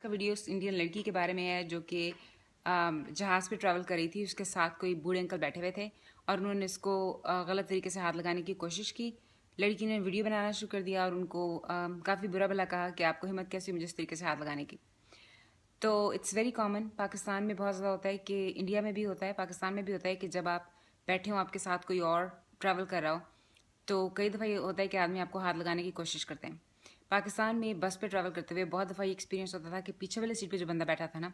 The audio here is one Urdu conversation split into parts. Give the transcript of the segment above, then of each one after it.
کا ویڈیو اس انڈین لڑکی کے بارے میں ہے جو کہ جہاز پہ ٹریول کر رہی تھی. اس کے ساتھ کوئی بوڑھے انکل بیٹھے ہوئے تھے اور انہوں نے اس کو غلط طریقے سے ہاتھ لگانے کی کوشش کی. لڑکی نے ویڈیو بنانا شروع کر دیا اور ان کو کافی برا بھلا کہا کہ آپ کو ہمت کیسے مجھے اس طریقے سے ہاتھ لگانے کی. تو اٹس ویری کامن. پاکستان میں بہت زیادہ ہوتا ہے, کہ انڈیا میں بھی ہوتا ہے, پاکستان میں بھی ہوتا ہے کہ جب آپ بیٹھے ہوں آپ کے ساتھ کوئی اور ٹریول کر رہا ہو تو کئی دفعہ یہ ہوتا ہے کہ آدمی آپ کو ہاتھ لگانے کی کوشش کرتے ہیں. پاکستان میں بس پہ ٹریول کرتے ہوئے بہت دفعہ یہ ایکسپیرینس ہوتا تھا کہ پیچھے والے سیٹ پہ جو بندہ بیٹھا تھا نا,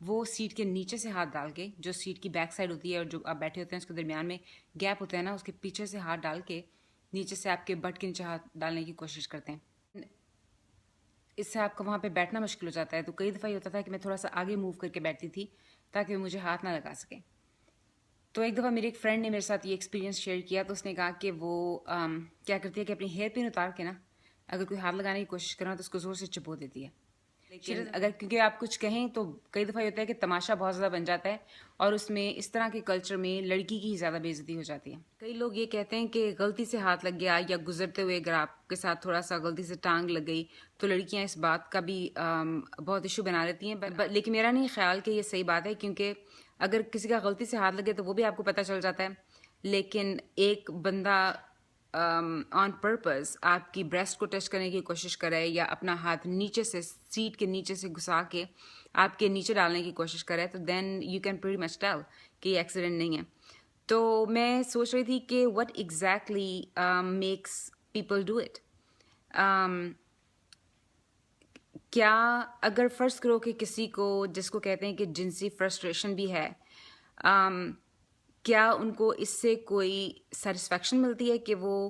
وہ سیٹ کے نیچے سے ہاتھ ڈال کے, جو سیٹ کی بیک سائڈ ہوتی ہے اور جو آپ بیٹھے ہوتے ہیں اس کے درمیان میں گیپ ہوتا ہے نا, اس کے پیچھے سے ہاتھ ڈال کے نیچے سے آپ کے بٹ کے نیچے ہاتھ ڈالنے کی کوشش کرتے ہیں. اس سے آپ کو وہاں پہ بیٹھنا مشکل ہو جاتا ہے. تو کئی دفعہ یہ ہوتا تھا کہ میں تھوڑا سا آگے موو کر کے بیٹھتی تھی تاکہ وہ مجھے ہاتھ نہ لگا سکیں. تو ایک دفعہ میری ایک فرینڈ نے میرے ساتھ یہ ایکسپیرینس شیئر کیا. تو اس نے کہا کہ وہ کیا کرتی ہے کہ اپنی ہیئر پن اتار کے نا, اگر کوئی ہاتھ لگانے کی کوشش کرنا تو اس کو زور سے چبو دیتی ہے. لیکن اگر کیونکہ آپ کچھ کہیں تو کئی دفعہ یہ ہوتا ہے کہ تماشا بہت زیادہ بن جاتا ہے اور اس میں اس طرح کے کلچر میں لڑکی کی ہی زیادہ بے عزتی ہو جاتی ہے. کئی لوگ یہ کہتے ہیں کہ غلطی سے ہاتھ لگ گیا یا گزرتے ہوئے اگر آپ کے ساتھ تھوڑا سا غلطی سے ٹانگ لگ گئی تو لڑکیاں اس بات کا بھی بہت ایشو بنا لیتی ہیں. لیکن میرا نہیں خیال کہ یہ صحیح بات ہے, کیونکہ اگر کسی کا غلطی سے ہاتھ لگے تو وہ بھی آپ کو پتہ چل جاتا ہے. لیکن ایک بندہ آن پرپز آپ کی بریسٹ کو ٹچ کرنے کی کوشش کرے یا اپنا ہاتھ نیچے سے سیٹ کے نیچے سے گھسا کے آپ کے نیچے ڈالنے کی کوشش کرے تو then you can pretty much tell کہ یہ ایکسیڈنٹ نہیں ہے. تو میں سوچ رہی تھی کہ what exactly makes people do it. کیا اگر فرض کرو کہ کسی کو, جس کو کہتے ہیں کہ جنسی فرسٹریشن بھی ہے, کیا ان کو اس سے کوئی سیٹسفیکشن ملتی ہے کہ وہ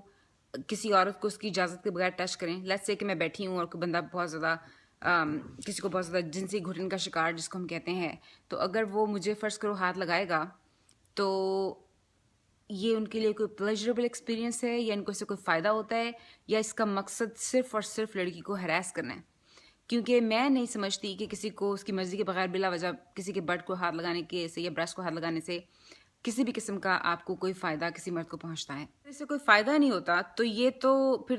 کسی عورت کو اس کی اجازت کے بغیر ٹچ کریں؟ لیٹس سے کہ میں بیٹھی ہوں اور کوئی بندہ بہت زیادہ کسی کو بہت زیادہ جنسی گھٹن کا شکار جس کو ہم کہتے ہیں, تو اگر وہ مجھے فرض کرو ہاتھ لگائے گا تو یہ ان کے لیے کوئی پلیجریبل ایکسپیرینس ہے یا ان کو اس سے کوئی فائدہ ہوتا ہے, یا اس کا مقصد صرف اور صرف لڑکی کو ہراس کرنا ہے؟ کیونکہ میں نہیں سمجھتی کہ کسی کو اس کی مرضی کے بغیر بلا وجہ کسی کے بٹ کو ہاتھ لگانے کے سے یا برسٹ کو ہاتھ لگانے سے کسی بھی قسم کا آپ کو کوئی فائدہ کسی مرد کو پہنچتا ہے. اس سے کوئی فائدہ نہیں ہوتا تو یہ تو پھر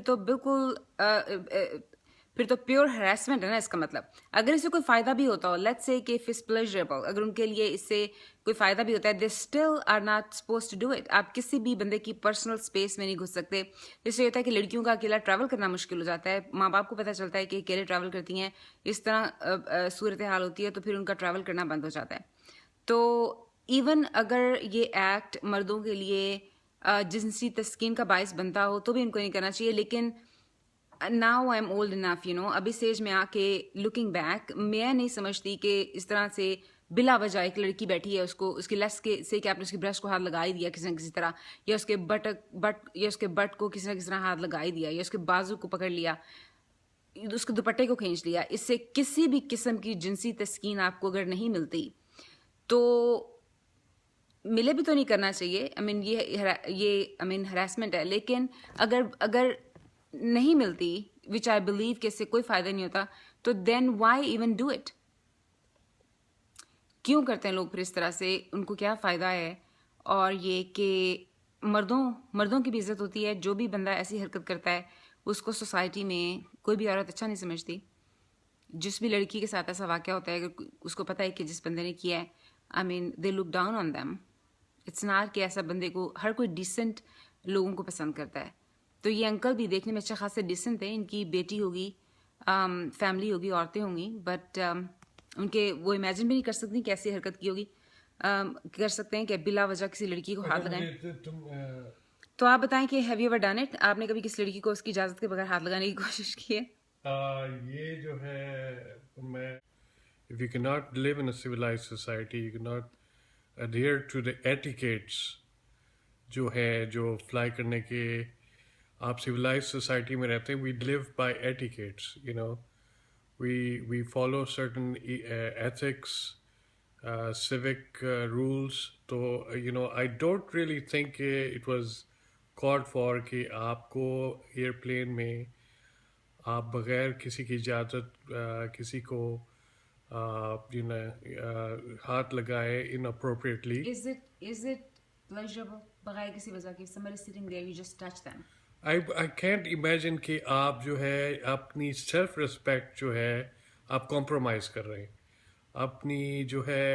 تو پیور ہراسمنٹ ہے نا اس کا مطلب. اگر اس سے کوئی فائدہ بھی ہوتا ہو, لیٹس سے کہ اف پلیجریبل, اگر ان کے لیے اس سے کوئی فائدہ بھی ہوتا ہے, they still are not suppose to do it. آپ کسی بھی بندے کی پرسنل اسپیس میں نہیں گھس سکتے. اس سے یہ ہوتا ہے کہ لڑکیوں کا اکیلا ٹریول کرنا مشکل ہو جاتا ہے. ماں باپ کو پتہ چلتا ہے کہ اکیلے ٹریول کرتی ہیں, اس طرح صورتحال ہوتی ہے تو پھر ان کا ٹریول کرنا بند ہو جاتا ہے. تو ایون اگر یہ ایکٹ مردوں کے لیے جنسی تسکین کا باعث بنتا ہو تو بھی ان کو نہیں کرنا چاہیے. لیکن ناؤ آئی ایم اولڈ انف, اب اس ایج میں آ کے لکنگ بیک میں نہیں سمجھتی کہ اس طرح سے بلا وجہ ایک لڑکی بیٹھی ہے, اس کو اس کی لیس کے سے کہ آپ نے اس کی برسٹ کو ہاتھ لگا ہی دیا کسی نہ کسی طرح, یا اس کے بٹ کو کسی نہ کسی طرح ہاتھ لگا ہی دیا, یا اس کے بازو کو پکڑ لیا, اس کے دوپٹے کو کھینچ لیا. اس سے کسی بھی قسم کی جنسی تسکین آپ کو اگر نہیں ملتی تو ملے بھی تو نہیں کرنا چاہیے. یہ ہراسمنٹ ہے. لیکن اگر نہیں ملتی, وچ آئی بلیو کہ اس سے کوئی فائدہ نہیں ہوتا, تو دین وائی ایون ڈو اٹ؟ کیوں کرتے ہیں لوگ پھر اس طرح سے؟ ان کو کیا فائدہ ہے؟ اور یہ کہ مردوں کی بھی عزت ہوتی ہے. جو بھی بندہ ایسی حرکت کرتا ہے اس کو سوسائٹی میں کوئی بھی عورت اچھا نہیں سمجھتی. جس بھی لڑکی کے ساتھ ایسا واقعہ ہوتا ہے, اگر اس کو پتہ ہے کہ جس بندے نے کیا ہے, they look down on them. It's not کہ ایسا بندے کو ہر کوئی ڈیسنٹ لوگوں کو پسند کرتا ہے. تو یہ انکل بھی دیکھنے میں اچھا خاصے ڈیسنٹ تھے. ان کی بیٹی ہوگی, فیملی ہوگی, عورتیں ہوں گی, بٹ ان کے وہ امیجن بھی نہیں کر سکتی کہ ایسی حرکت کی ہوگی. کر سکتے ہیں کہ بلا وجہ کسی لڑکی کو ہاتھ لگائیں. تو آپ بتائیں کہ have you ever done it? آپ نے کبھی کسی لڑکی کو اس کی اجازت کے بغیر ہاتھ لگانے کی کوشش کی ہے؟ یہ جو ہے, میں if you cannot live in a civilized society, you cannot adhere to the etiquettes جو ہے, جو فلائی کرنے کے, آپ civilized society میں رہتے ہیں, we live by etiquettes, we follow certain ethics, civic rules. تو I don't really think it was called for کہ آپ کو ایئرپلین میں آپ بغیر کسی کی اجازت کسی کو ہاتھ لگائے inappropriately. Is it pleasurable بغیر کسی وجہ کے? somebody sitting there, you just touch them. I can't imagine کہ آپ جو ہے اپنی سیلف ریسپیکٹ جو ہے آپ کمپرومائز کر رہے ہیں اپنی جو ہے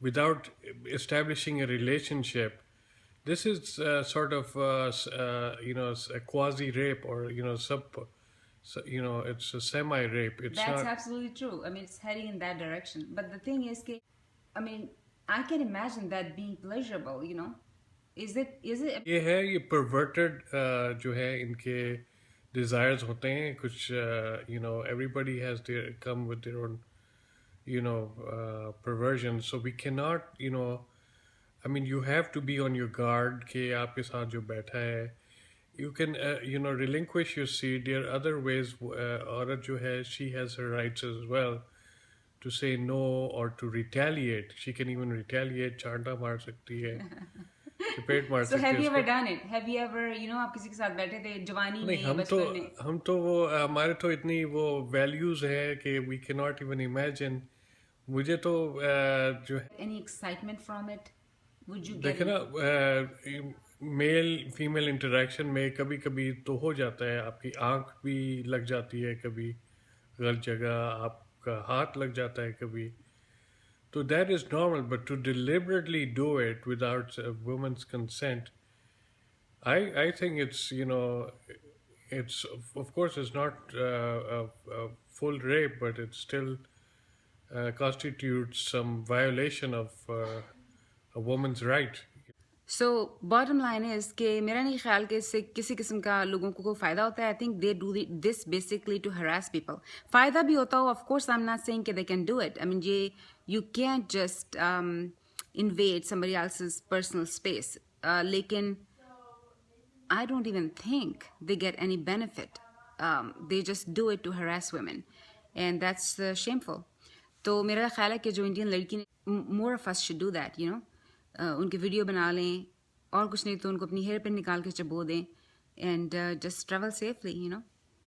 without establishing a relation ship. This is sort of a quasi rape, or it's a semi rape. It's That's not. absolutely true. I mean, it's heading in that direction. But the thing is, I mean, I can imagine that being pleasurable, you know. Is it? یہ ہے یہ perverted جو ہے ان کے desires ہوتے ہیں کچھ everybody has their come with their own perversion, so we cannot I mean you have to be on your guard کہ آپ کے ساتھ جو بیٹھا ہے you can relinquish your seat. There are other ways. عورت جو ہے she has her rights as well to say no or to retaliate. She can even retaliate, چانٹا مار سکتی ہے چپیٹ مار So سکتی have ہے you ever done it? Have you ever, آپ کسی کے ساتھ بیٹھے تھے جوانی میں نہیں بچپن میں؟ ہم تو وہ ہمارے تو اتنی وہ ویلیوز ہے کہ we cannot even imagine. مجھے تو جو ہے Any excitement from it? Would you get دیکھیں نا میل فیمیل انٹریکشن میں کبھی کبھی تو ہو جاتا ہے آپ کی آنکھ بھی لگ جاتی ہے کبھی غلط جگہ آپ کا ہاتھ لگ جاتا ہے کبھی تو that is normal but to deliberately do it without women's consent I think it's of course it's not a full rape, but it still constitutes some violation of a woman's right. So bottom line is کہ میرا نہیں خیال کہ اس سے کسی قسم کا لوگوں کو کوئی فائدہ ہوتا ہے. I think they do this basically to harass people. فائدہ بھی ہوتا ہو of course I am not seeing کہ they can do it. I mean you can't just invade somebody else's personal space. لیکن I don't even think they get any benefit. They just do it to harass women. And that's shameful. تو میرا خیال ہے کہ جو انڈین لڑکی نے more of us should do that, you know. ان کی ویڈیو بنا لیں اور کچھ نہیں تو ان کو اپنی ہیئر پن نکال کے چبو دیں and just travel safely, you know.